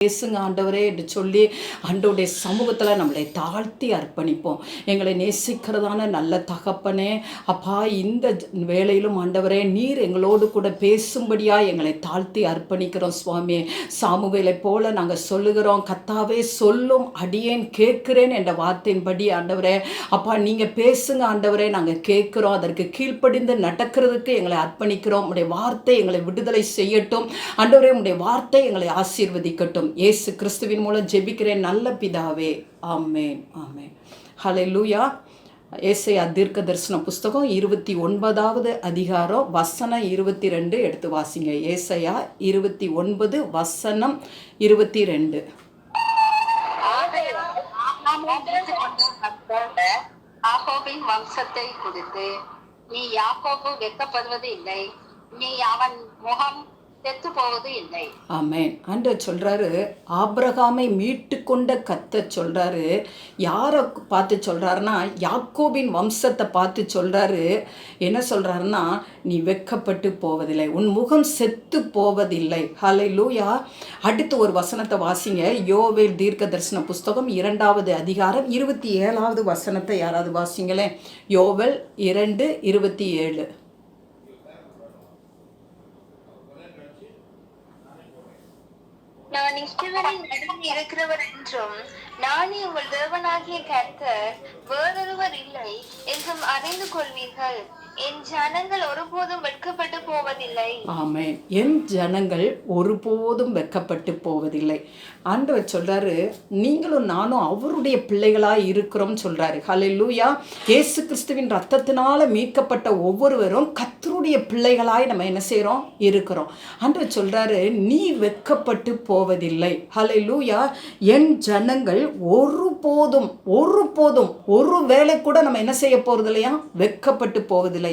பேசுங்க ஆண்டவரே என்று சொல்லி ஆண்டவருடைய சமூகத்தில் நம்மளை தாழ்த்தி அர்ப்பணிப்போம். எங்களை நேசிக்கிறதான நல்ல தகப்பனே, அப்பா, இந்த வேளையிலும் ஆண்டவரே நீர் எங்களோடு கூட பேசும்படியாக எங்களை தாழ்த்தி அர்ப்பணிக்கிறோம் சுவாமி. சாமுவேலை போல நாங்கள் சொல்லுகிறோம், கர்த்தாவே சொல்லும் அடியேன் கேட்கிறேன் என்ற வார்த்தையின்படி ஆண்டவரே அப்பா நீங்கள் பேசுங்க ஆண்டவரே, நாங்கள் கேட்குறோம். அதற்கு கீழ்ப்படிந்து நடக்கிறதுக்கு எங்களை அர்ப்பணிக்கிறோம். உடைய வார்த்தை எங்களை விடுதலை செய்யட்டும் ஆண்டவரே, உடைய வார்த்தை எங்களை ஆசீர்வதிக்கட்டும். இயேசு கிறிஸ்துவின் மூலம் ஜெபிக்கிறேன் நல்ல பிதாவே, ஆமென், ஆமென். ஹல்லேலூயா. ஏசாயா தீர்க்க தரிசன புஸ்தகம் 29வது அதிகாரம் வசனம் 22 எடுத்து வாசிங்க. ஏசாயா 29 வசனம் 22. யாக்கோபின் வம்சத்தை குறித்து, நீ யாக்கோபு வெட்கப்படுவது இல்லை, நீ அவன் முகம் செத்து போவது இல்லை. ஆமென். ஆண்டவர் சொல்றாரு, ஆபிரகாமை மீட்டு கொண்ட கர்த்தர் சொல்றாரு. யாரை பார்த்து சொல்றாருன்னா, யாக்கோபின் வம்சத்தை பார்த்து சொல்றாரு. என்ன சொல்றாருன்னா, நீ வெட்கப்பட்டு போவதில்லை, உன் முகம் செத்து போவதில்லை. ஹல்லேலூயா. அடுத்து ஒரு வசனத்தை வாசிங்க. யோவேல் தீர்க்க தரிசன புஸ்தகம் 2வது அதிகாரம் 27வது வசனத்தை யாராவது வாசிங்களேன். யோவேல் 2:27. நான் இஸ்ரவேலின் நடுவில் இருக்கிறவர் என்றும், நானே உங்கள் தேவனாகிய கர்த்தர், வேறொருவர் இல்லை என்றும் அறிந்து கொள்வீர்கள். என் ஜனங்கள் ஒருபோதும் வெட்கப்பட்டு போவதில்லை. ஆமென். என் ஜனங்கள் ஒருபோதும் வெட்கப்பட்டு போவதில்லை. ஆண்டவர் சொல்றாரு, நீங்களும் நானும் அவருடைய பிள்ளைகளாக இருக்கிறோம் சொல்றாரு. ஹல்லேலூயா. இயேசு கிறிஸ்துவின் ரத்தத்தினால மீட்கப்பட்ட ஒவ்வொருவரும் கர்த்தருடைய பிள்ளைகளாய் நம்ம என்ன செய்கிறோம், இருக்கிறோம். ஆண்டவர் சொல்றாரு, நீ வெட்கப்பட்டு போவதில்லை. ஹல்லேலூயா. என் ஜனங்கள் ஒருபோதும் ஒருபோதும் ஒரு வேளை கூட நம்ம என்ன செய்ய போறது இல்லையா, வெட்கப்பட்டு போவதில்லை.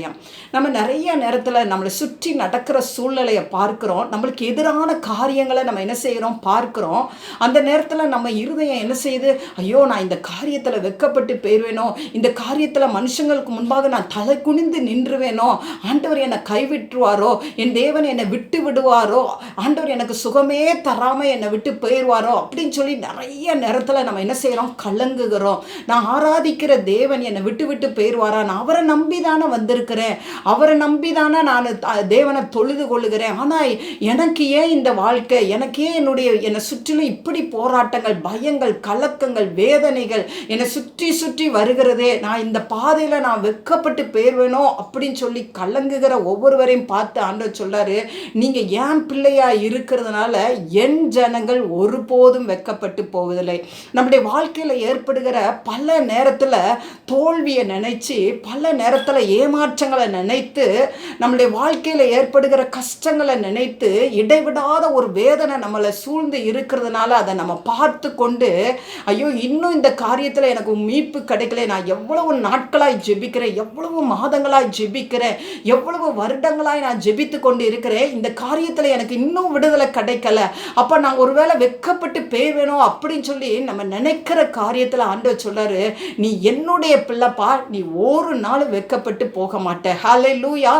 நம்ம நிறைய நேரத்தில் நம்மளை சுற்றி நடக்கிற சூழ்நிலையை பார்க்கிறோம், நம்மளுக்கு எதிரான காரியங்களை நம்ம என்ன செய்கிறோம், பார்க்கிறோம். அந்த நேரத்தில் நம்ம இருதயம் என்ன செய்யுது, ஐயோ நான் இந்த காரியத்தில் வெட்கப்பட்டு போயிடுவேனோ, இந்த காரியத்தில் மனுஷங்களுக்கு முன்பாக நான் தலை குனிந்து நின்றுவேனோ, ஆண்டவர் என்னை கைவிட்டுருவாரோ, என் தேவன் என்னை விட்டு விடுவாரோ, ஆண்டவர் எனக்கு சுகமே தராமல் என்னை விட்டு போயிடுவாரோ அப்படின்னு சொல்லி நிறைய நேரத்தில் நம்ம என்ன செய்கிறோம், கலங்குகிறோம். நான் ஆராதிக்கிற தேவன் என்னை விட்டு விட்டு போயிடுவாரா, நான் அவரை நம்பி தானே வந்திருக்கிறேன், அவரை நம்பிதானே நான் தேவனை தொழுது கொள்ளுகிறேன், ஆனால் எனக்கு ஏன் இந்த வாழ்க்கை, எனக்கு ஏன் என்னை சுற்றிலும் இப்படி போராட்டங்கள், பயங்கள், கலக்கங்கள், வேதனைகள் என்னை சுற்றி சுற்றி வருகிறதே, நான் இந்த பாதையில் நான் வெட்கப்பட்டு போயிடுவேனோ அப்படின்னு சொல்லி கலங்குகிற ஒவ்வொருவரையும் பார்த்து ஆண்டவர் சொல்றாரு, நீங்கள் ஏன் பிள்ளையா இருக்கிறதுனால என் ஜனங்கள் ஒருபோதும் வெட்கப்பட்டு போவதில்லை. நம்முடைய வாழ்க்கையில் ஏற்படுகிற பல நேரத்தில் தோல்வியை நினைச்சு, பல நேரத்தில் ஏமாற்றங்களை நினைத்து, நம்முடைய வாழ்க்கையில் ஏற்படுகிற கஷ்டங்களை நினைத்து, இடைவிடாத ஒரு வேதனை நம்மளை சூழ்ந்து இருக்கிறதுனால அதை நம்ம பார்த்து கொண்டு, ஐயோ இன்னும் இந்த காரியத்தில் எனக்கு மீட்பு கிடைக்கல, நான் எவ்வளவு நாட்களாய் ஜெபிக்கிறேன், எவ்வளவு மாதங்களாய் ஜெபிக்கிறேன், எவ்வளவு வருடங்களாய் நான் ஜெபித்து கொண்டு இருக்கிறேன், இந்த காரியத்தில் எனக்கு இன்னும் விடுதலை கிடைக்கல, அப்போ நான் ஒருவேளை வெட்கப்பட்டு போய்வேணும் அப்படின்னு சொல்லி நம்ம நினைக்கிற காரியத்தில் ஆண்டவர் சொல்றாரு, நீ என்னுடைய பிள்ளைப்பா, நீ ஒரு நாள் வெட்கப்பட்டு போக மாட்டேன். ஹல்லேலூயா.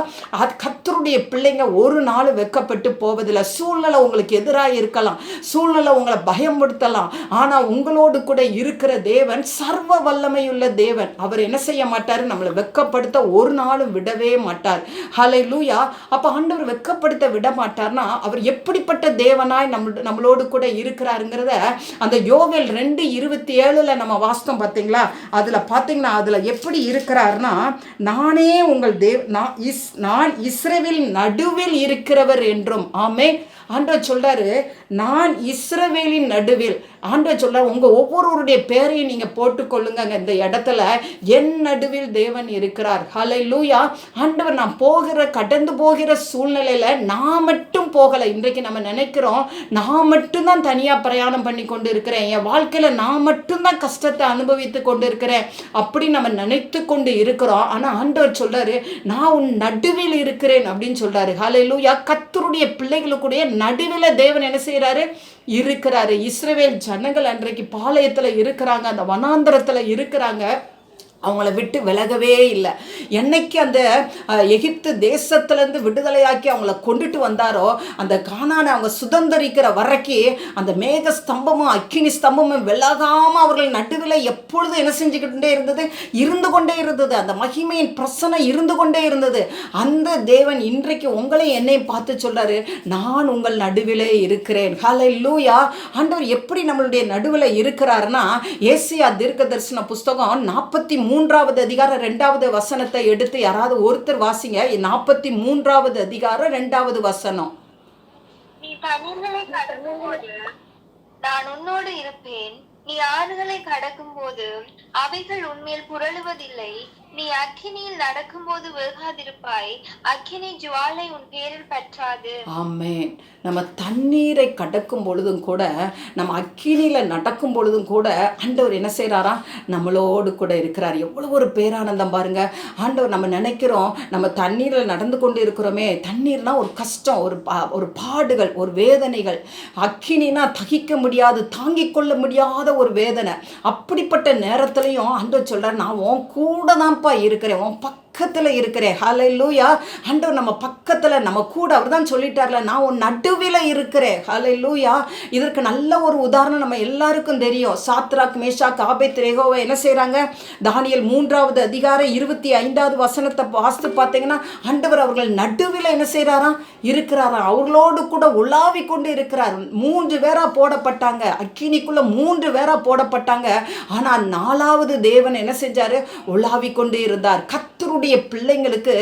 கர்த்தருடைய பிள்ளைங்க ஒரு நாள் வெட்கப்பட்டு போவதில்லை. சூழ்நிலை உங்களுக்கு எதிராக இருக்கலாம், சூழ்நிலை உங்களை பயமுறுத்தலாம், ஆனால் உங்களோடு கூட இருக்கிற தேவன் சர்வ வல்லமையுள்ள தேவன். அவர் என்ன செய்ய மாட்டார், நம்மளை வெட்கப்படுத்த ஒரு நாளும் விடவே மாட்டார். ஹல்லேலூயா. அப்போ ஆண்டவர் வெட்கப்படுத்த விட மாட்டார்னா அவர் எப்படிப்பட்ட தேவனாய் நம்மளோடு கூட இருக்கிறாருங்கிறத அந்த யோவேல் 2:27 நம்ம வாசித்தோம் பார்த்தீங்களா. அதில் பார்த்தீங்கன்னா அதில் எப்படி இருக்கிறார்னா, நானே உங்கள் நான் இஸ்ரவேலின் நடுவில் இருக்கிறவர் என்றும். ஆமென். ஆண்டவர் சொல்றாரு, நான் இஸ்ரவேலின் நடுவில். ஆண்டவர் சொல்றாரு, உங்க ஒவ்வொருவருடைய பேரையும் நீங்க போட்டுக்கொள்ளுங்க. இந்த இடத்துல என் நடுவில் தேவன் இருக்கிறார். ஹல்லேலூயா. ஆண்டவர் நான் கடந்து போகிற சூழ்நிலையில நான் மட்டும் போகலை. இன்றைக்கு நம்ம நினைக்கிறோம், நான் மட்டும்தான் தனியா பிரயாணம் பண்ணி கொண்டு இருக்கிறேன், என் வாழ்க்கையில நான் மட்டும்தான் கஷ்டத்தை அனுபவித்து கொண்டு இருக்கிறேன் அப்படி நம்ம நினைத்து கொண்டு இருக்கிறோம். ஆனா ஆண்டவர் சொல்றாரு, நான் உன் நடுவில் இருக்கிறேன் அப்படின்னு சொல்றாரு. ஹல்லேலூயா. கர்த்தருடைய பிள்ளைகளுக்குடைய நடுவில் தேவன் என்ன செய்யறாரு, இருக்கிறாரு. இஸ்ரவேல் ஜனங்கள் அன்றைக்கு பாளையத்துல இருக்கிறாங்க, அந்த வனாந்தரத்துல இருக்கிறாங்க. அவங்கள விட்டு விலகவே இல்லை. என்னைக்கு அந்த எகிப்து தேசத்துலேருந்து விடுதலையாக்கி அவங்கள கொண்டுட்டு வந்தாரோ, அந்த கானானை அவங்க சுதந்திரிக்கிற வரைக்கும் அந்த மேக ஸ்தம்பமும் அக்கினி ஸ்தம்பமும் விலகாமல் அவர்கள் நடுவில் எப்பொழுதும் என்ன செஞ்சுக்கிட்டே இருந்தது, இருந்து கொண்டே இருந்தது. அந்த மகிமையின் பிரசனை இருந்து கொண்டே இருந்தது. அந்த தேவன் இன்றைக்கு உங்களையும் என்னையும் பார்த்து சொல்றாரு, நான் உங்கள் நடுவிலே இருக்கிறேன். ஹல்லேலூயா. ஆண்டவர் எப்படி நம்மளுடைய நடுவில் இருக்கிறாருன்னா, ஏசாயா தீர்க்கதரிசன புஸ்தகம் 43வது அதிகாரம் 2வது வசனத்தை எடுத்து யாராவது ஒருத்தர் வாசிங்க. 43வது அதிகாரம் 2வது வசனம். நீ தண்ணீர்களை கடக்கும்போது நான் உன்னோடு இருப்பேன், நீ ஆறுகளை கடக்கும் போது அவைகள் உன்மேல் புரளுவதில்லை, நீ அக்கினியில் நடக்கும்போது வேகாதிருப்பாய், அக்கினி ஜுவாலை உன் பேரில் பற்றாது. ஆமென். நம்ம தண்ணீரை கடக்கும் பொழுதும் கூட, நம்ம அக்கினியில் நடக்கும் பொழுதும் கூட ஆண்டவர் என்ன செய்கிறாரா, நம்மளோடு கூட இருக்கிறார். எவ்வளோ ஒரு பேரானந்தம் பாருங்க. ஆண்டவர் நம்ம நினைக்கிறோம் நம்ம தண்ணீரில் நடந்து கொண்டு இருக்கிறோமே, தண்ணீர்னா ஒரு கஷ்டம், ஒரு பாடுகள், ஒரு வேதனைகள். அக்கினினா தகிக்க முடியாது, தாங்கிக் கொள்ள முடியாத ஒரு வேதனை. அப்படிப்பட்ட நேரத்துலையும் ஆண்டவர் சொல்கிறார், நான் உன் கூட தான்ப்பா இருக்கிறேன், உன் பக்கத்தில் இருக்கிறேன். ஹல்லேலூயா. ஆண்டவர் நம்ம பக்கத்தில், நம்ம கூட. அவர் தான் சொல்லிட்டார்ல, நான் உன் நடுவில் இருக்கிறேன். ஹல்லேலூயா. இதற்கு நல்ல ஒரு உதாரணம் நம்ம எல்லாருக்கும் தெரியும். சாத்ராக் மேஷாக் ஆபேத்நேகோவை என்ன செய்கிறாங்க, தானியேல் 3வது அதிகாரம் 25வது வசனத்தை வாசித்து பார்த்தீங்கன்னா, ஆண்டவர் அவர்கள் நடுவில் என்ன செய்கிறாராம், இருக்கிறாராம். அவர்களோடு கூட உலாவி கொண்டு இருக்கிறார். 3 பேராக போடப்பட்டாங்க, அக்கினிக்குள்ள 3 பேராக போடப்பட்டாங்க. ஆனால் 4வது தேவன் என்ன செஞ்சார், உலாவி கொண்டு இருந்தார். கர்த்தருடைய பிள்ளைங்களுக்கு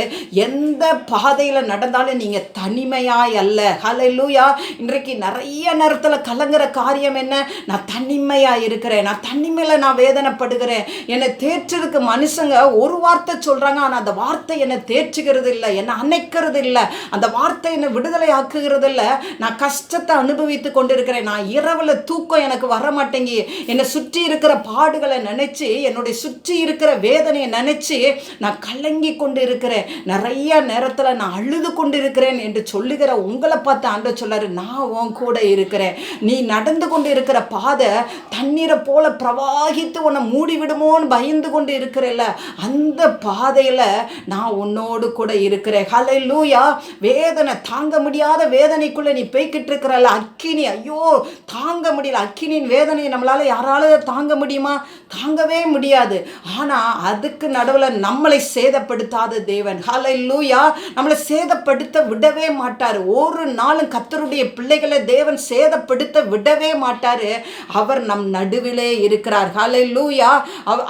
எந்த பாதையில் நடந்தாலும் நீங்கள் தனிமையாய் அல்ல. ஹல்லேலூயா. இன்றைக்கு நிறைய நேரத்தில் கலங்குற காரியம் என்ன, நான் தனிமையாக இருக்கிறேன், நான் தனிமையில் நான் வேதனைப்படுகிறேன், என்னை தேற்றுறதுக்கு மனுஷங்க ஒரு வார்த்தை சொல்கிறாங்க, ஆனால் அந்த வார்த்தை என்னை தேற்றுகிறது இல்லை, என்னை அணைக்கிறது இல்லை, அந்த வார்த்தை என்னை விடுதலை ஆக்குகிறது இல்லை. நான் கஷ்டத்தை அனுபவித்து கொண்டிருக்கிறேன், நான் இரவில் தூக்கம் எனக்கு வர மாட்டேங்கி, என்னை சுற்றி இருக்கிற பாடுகளை நினைச்சு, என்னுடைய சுற்றி இருக்கிற வேதனையை நினைச்சு நான் கலங்கி கொண்டு இருக்கிறேன், நிறைய நேரத்தில் நான் அழுது கொண்டு இருக்கிறேன் என்று சொல்லுகிற உங்களை பார்த்து ஆண்டவர் சொல்றாரு, நான் உன் கூட இருக்கிறேன். நீ நடந்து கொண்டு இருக்கிற பாதை தண்ணீரை போல பிரவாகித்து உன்னை மூடிவிடுமோன்னு பயந்து கொண்டு இருக்கிறல்ல, அந்த பாதையில் நான் உன்னோடு கூட இருக்கிறேன். ஹல்லேலூயா. வேதனை தாங்க முடியாத வேதனைக்குள்ளே நீ போய்கிட்டு இருக்கிறல்ல, அக்கினி, ஐயோ தாங்க முடியல, அக்கினியின் வேதனையை நம்மளால யாரால தாங்க முடியுமா, தாங்கவே முடியாது. ஆனால் அதுக்கு நடுவில் நம்மளை சேதப்படுத்தாத தேவன். ஹல்லேலூயா. நம்மளை சேதப்படுத்த விடவே மாட்டார். ஒரு நாளும் கர்த்தருடைய பிள்ளைகளை தேவன் சேதப்படுத்த விடவே மாட்டார். அவர் நம் நடுவிலே இருக்கிறார். ஹல்லேலூயா.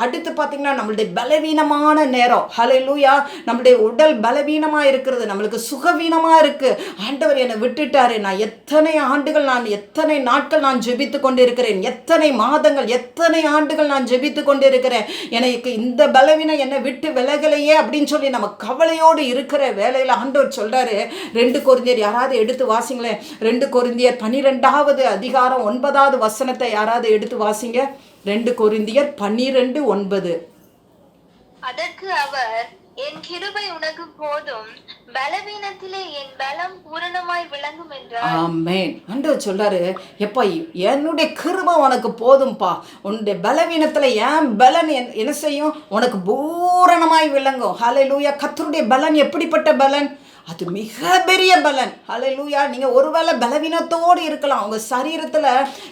அடுத்து பார்த்தீங்கன்னா நம்மளுடைய பலவீனமான நேரம், ஹல்லேலூயா, நம்மளுடைய உடல் பலவீனமாக இருக்கிறது, நம்மளுக்கு சுகவீனமாக இருக்குது, ஆண்டவர் என்னை விட்டுட்டாரு, நான் எத்தனை ஆண்டுகள், நான் எத்தனை நாட்கள் நான் ஜெபித்து கொண்டு இருக்கிறேன், எத்தனை மாதங்கள், எத்தனை ஆண்டுகள் நான் ஜெபித்து கொண்டு இருக்கிறேன், எனக்கு இந்த பலவீனம் என்னை விட்டு விலகலையே அப்படின்னு சொல்லி நம்ம கவலையோடு இருக்கிற வேலையில் ஆண்டவர் சொல்றாரு. 2 கொரிந்தியர் யாராவது எடுத்து வாசிங்களேன். 2 கொரிந்தியர் 12வது அதிகாரம் 9வது வசனத்தை யாராவது எடுத்து வாசிங்க. 2 கொரிந்தியர் 12:9. அதற்கு அவர், என் கிருபை உனக்கு போதும், பலவீனத்திலே என் பலம் பூரணமாய் விளங்கும் என்றார். ஆமென். ஆண்டவர் சொல்றாரு, எப்பா என்னுடைய கிருபை உனக்கு போதும்பா, உன்னுடைய பலவீனத்துல என் பலன் என்ன செய்யும், உனக்கு பூரணமாய் விளங்கும். ஹல்லேலூயா. கர்த்தருடைய பலன் எப்படிப்பட்ட பலன், அது மிக பெரிய பலன். ஹல்லேலூயா. நீங்கள் ஒருவேளை பலவீனத்தோடு இருக்கலாம், உங்கள் சரீரத்தில்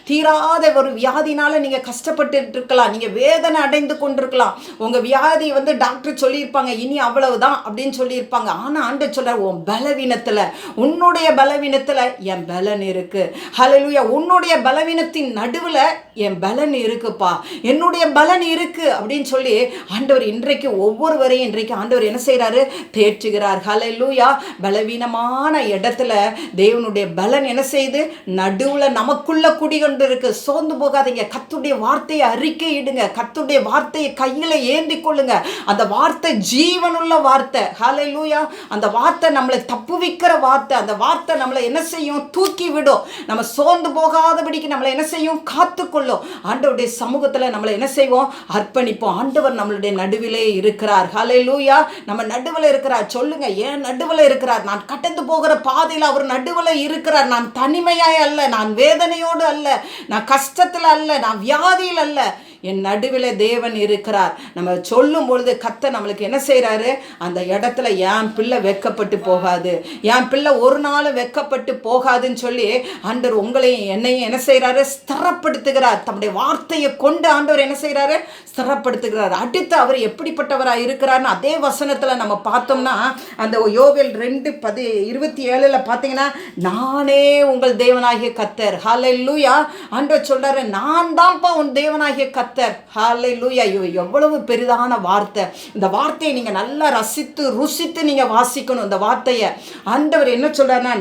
தீராத ஒரு வியாதினால நீங்கள் கஷ்டப்பட்டு இருக்கலாம், நீங்கள் வேதனை அடைந்து கொண்டிருக்கலாம், உங்கள் வியாதி டாக்டர் சொல்லியிருப்பாங்க இனி அவ்வளவுதான் அப்படின்னு சொல்லியிருப்பாங்க. ஆனால் ஆண்டவர் சொல்றார், உன் பலவீனத்தில், உன்னுடைய பலவீனத்தில் என் பலன் இருக்கு. ஹல்லேலூயா. உன்னுடைய பலவீனத்தின் நடுவில் என் பலன் இருக்குப்பா, என்னுடைய பலன் இருக்கு அப்படின்னு சொல்லி ஆண்டவர் இன்றைக்கு ஒவ்வொருவரையும் இன்றைக்கு ஆண்டவர் என்ன செய்கிறாரு, தேற்றுகிறார். ஹல்லேலூயா. பலவீனமான இடத்துல தேவனுடைய பலன் என்ன செய்து நடுவில் நமக்குள்ள குடிகொண்டு இருக்கு. சோர்ந்து போகாதீங்க. கர்த்தருடைய வார்த்தையை அறிக்கையிடுங்க, கர்த்தருடைய வார்த்தையை கையில் ஏந்தி கொள்ளுங்க. அந்த வார்த்தை ஜீவனுள்ள வார்த்தை. ஹல்லேலூயா. அந்த வார்த்தை நம்மளை தப்புவிக்கிற வார்த்தை. அந்த வார்த்தை நம்மளை என்ன செய்யும், தூக்கி விடும். நம்ம சோர்ந்து போகாதபடிக்கு நம்மளை என்ன செய்யும், காத்துக்கொள்ளும். ஆண்டவருடைய சமூகத்தில் நம்மளை என்ன செய்வோம், அர்ப்பணிப்போம். ஆண்டவர் நம்மளுடைய நடுவிலே இருக்கிறார். ஹல்லேலூயா. நம்ம நடுவில் இருக்கிறார். சொல்லுங்க, ஏன் நடுவில் இருக்கிறார், நான் கடந்து போகிற பாதையில் அவர் நடுவில் இருக்கிறார். நான் தனிமையாய் அல்ல, நான் வேதனையோடு அல்ல, நான் கஷ்டத்தில் அல்ல, நான் வியாதியில் அல்ல. என் நடுவில் தேவன் இருக்கிறார். நம்ம சொல்லும் பொழுது கர்த்தர் நம்மளுக்கு என்ன செய்கிறாரு, அந்த இடத்துல என் பிள்ளை வெட்கப்பட்டு போகாது, என் பிள்ளை ஒரு நாள் வெட்கப்பட்டு போகாதுன்னு சொல்லி ஆண்டவர் உங்களையும் என்னையும் என்ன செய்கிறாரு, ஸ்திரப்படுத்துகிறார். தம்முடைய வார்த்தையை கொண்டு ஆண்டவர் என்ன செய்கிறாரு, ஸ்திரப்படுத்துகிறார். அடுத்து அவர் எப்படிப்பட்டவராக இருக்கிறார்னு அதே வசனத்தில் நம்ம பார்த்தோம்னா அந்த யோவேல் 2:27 பார்த்தீங்கன்னா, நானே உங்கள் தேவனாகிய கர்த்தர். ஹல்லேலூயா. ஆண்டவர் சொல்றாரு, நான் தான்ப்பா உன் தேவனாகிய கர்த்தர். ஹல்லேலூயா. எவ்வளவு பெரிதான வார்த்தை. இந்த வார்த்தையை நீங்க நல்லா ரசித்து ருசித்து நீங்க வாசிக்கணும். இந்த வார்த்தையை ஆண்டவர் என்ன சொல்றாருன்னா,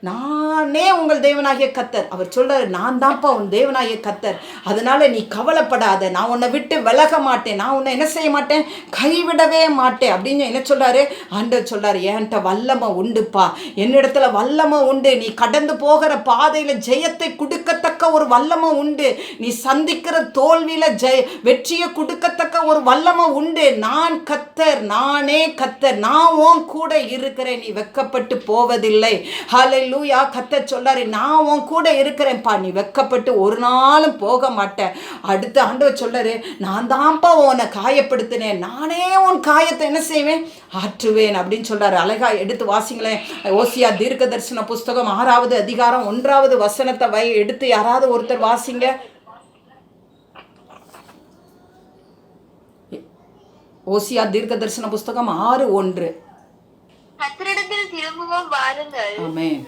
நானே உங்கள் தேவனாகிய கர்த்தர். அவர் சொல்றாரு, நான் தான்ப்பா உன் தேவனாகிய கர்த்தர். அதனால நீ கவலைப்படாத, நான் உன்னை விட்டு விலக மாட்டேன், நான் உன்னை என்ன செய்ய மாட்டேன், கைவிடவே மாட்டேன் அப்படின்னு என்ன சொல்றாரு, ஆண்டவர் சொல்றாரு, என்கிட்ட வல்லமை உண்டுப்பா, என்னிடத்துல வல்லமை உண்டு. நீ கடந்து போகிற பாதையில ஜெயத்தை கொடுக்கத்தக்க ஒரு வல்லமை உண்டு. நீ சந்திக்கிற தோல்வியில வெற்றியை கொடுக்கத்தக்க ஒரு வல்லமை உண்டு. நான் கர்த்தர், நானே கர்த்தர், நான் உன் கூட இருக்கிறேன், நீ வெட்கப்பட்டு போவதில்லை. ஹல்லேலூயா. கர்த்தர் சொல்றாரு, நான் உன் கூட இருக்கிறேன்ப்பா, நீ வெட்கப்பட்டு ஒரு நாளும் போக மாட்டேன். அடுத்து ஆண்டவர் சொல்றாரு, நான் தான்ப்பா உன்னை காயப்படுத்தினேன், நானே உன் காயத்தை என்ன செய்வேன், ஆற்றுவேன் அப்படின்னு சொல்றாரு. அழகா எடுத்து வாசிங்களேன். ஓசியா தீர்க்க தரிசன புஸ்தகம் 6வது அதிகாரம் 1வது வசனத்தை எடுத்து யாராவது ஒருத்தர் வாசிங்க. ஓசியா தீர்க்க தரிசன புஸ்தகம் 6:1. கர்த்தரிடத்தில் திரும்பவும் வாருங்கள்,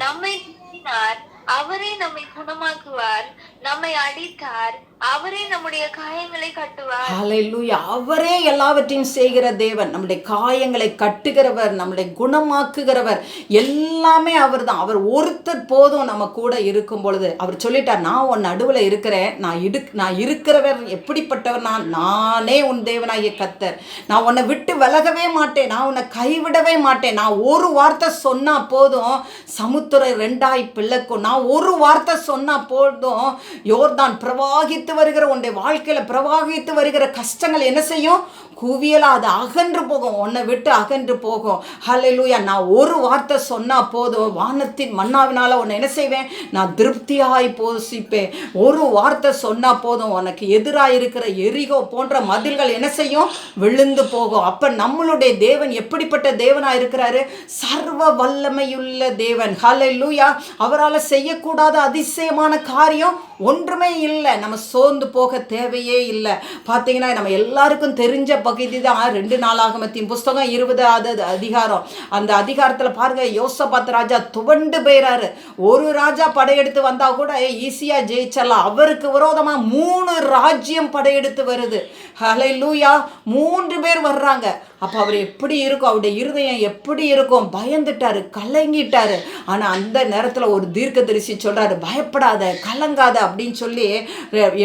நம்மை திட்டினார், அவரே நம்மை குணமாக்குவார், நம்மை அடித்தார், அவரே நம்முடைய காயங்களை கட்டுவார். ஹல்லேலூயா. அவரே எல்லாவற்றையும் செய்கிற தேவன், நம்முடைய காயங்களை கட்டுகிறவர், நம்முடைய குணமாக்குகிறவர், எல்லாமே அவர் தான். அவர் ஒருத்தர் போதும் நம்ம கூட இருக்கும் பொழுது. அவர் சொல்லிட்டார், நான் உன் நடுவில் இருக்கிறேன், நான் இருக்கிறவர் எப்படிப்பட்டவர், நானே உன் தேவனாகிய கர்த்தர், நான் உன்னை விட்டு விலகவே மாட்டேன், நான் உன்னை கைவிடவே மாட்டேன். நான் ஒரு வார்த்தை சொன்னா போதும் சமுத்திரம் 2ஆய் பிளக்கும். நான் ஒரு வார்த்தை சொன்னா போதும் யோர்தான் பிரவாகித்து வருகிற உன்னுடைய வாழ்க்கையில பிரவாகித்து வருகிற கஷ்டங்கள் என்ன செய்யும், குவியலா அது அகன்று போகும், உன்னை விட்டு அகன்று போகும். ஹல்லேலூயா. நான் ஒரு வார்த்தை சொன்னா போதும் வானத்தின் மன்னாவினால உன்னை என்ன செய்வேன், நான் திருப்தியாய் போஷிப்பேன். ஒரு வார்த்தை சொன்னா போதும் உனக்கு எதிராக இருக்கிற எரிகோ போன்ற மதில்கள் என்ன செய்யும், விழுந்து போகும். அப்ப நம்மளுடைய தேவன் எப்படிப்பட்ட தேவனா இருக்கிறாரு, சர்வ வல்லமையுள்ள தேவன். ஹல்லேலூயா. அவரால் செய்யக்கூடாத அதிசயமான காரியம் ஒன்றுமே இல்லை. நம்ம சோர்ந்து போக தேவையே இல்லை. பார்த்தீங்கன்னா நம்ம எல்லாருக்கும் தெரிஞ்ச பகுதி தான் 2 நாளாகமத்தின் புஸ்தகம் 20வது அதிகாரம். அந்த அதிகாரத்தில் பாருங்க, யோசபாத் ராஜா துவண்டு போயிறாரு. ஒரு ராஜா படையெடுத்து வந்தா கூட ஈஸியா ஜெயிச்சலாம். அவருக்கு விரோதமா 3 ராஜ்யம் படையெடுத்து வருது. ஹல்லேலூயா. 3 பேர் வர்றாங்க. அப்போ அவர் எப்படி இருக்கும், அவருடைய இருதயம் எப்படி இருக்கும், பயந்துட்டாரு, கலங்கிட்டாரு. ஆனால் அந்த நேரத்தில் ஒரு தீர்க்கதரிசி சொல்றாரு, பயப்படாத, கலங்காத அப்படின்னு சொல்லி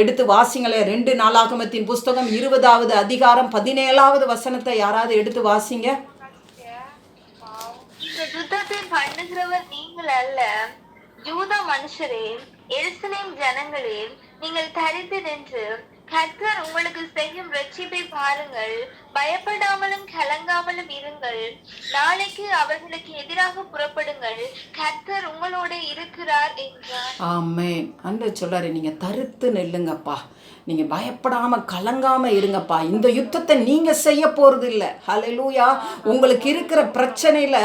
எடுத்து வாசிங்களே. 2 நாளாகமத்தின் புஸ்தகம் 20வது அதிகாரம் 17வது வசனத்தை யாராவது எடுத்து வாசிங்க. இந்த யுத்தத்தை பண்ணுகிறவர் நீங்கள் அல்ல, யூதா மனுஷரே, எருசலேம் ஜனங்களே, நீங்கள் தரித்து நின்று கர்த்தர் உங்களுக்கு செய்யும் ரட்சிப்பை பாருங்கள், பயப்படாமலும் கலங்காமலும் இருங்கள். நாளைக்கு அவர்களுக்கு எதிராக புறப்படுங்கள், கர்த்தர் உங்களோட இருக்கிறார் என்றார். ஆமென். அன்று சொல்றாரு, நீங்க தரித்து நில்லுங்கப்பா, நீங்க பயப்படாம கலங்காம இருங்கப்பா. இந்த யுத்தத்தை நீங்க செய்ய போறது இல்லை. ஹல்லேலூயா. உங்களுக்கு இருக்கிற பிரச்சனையில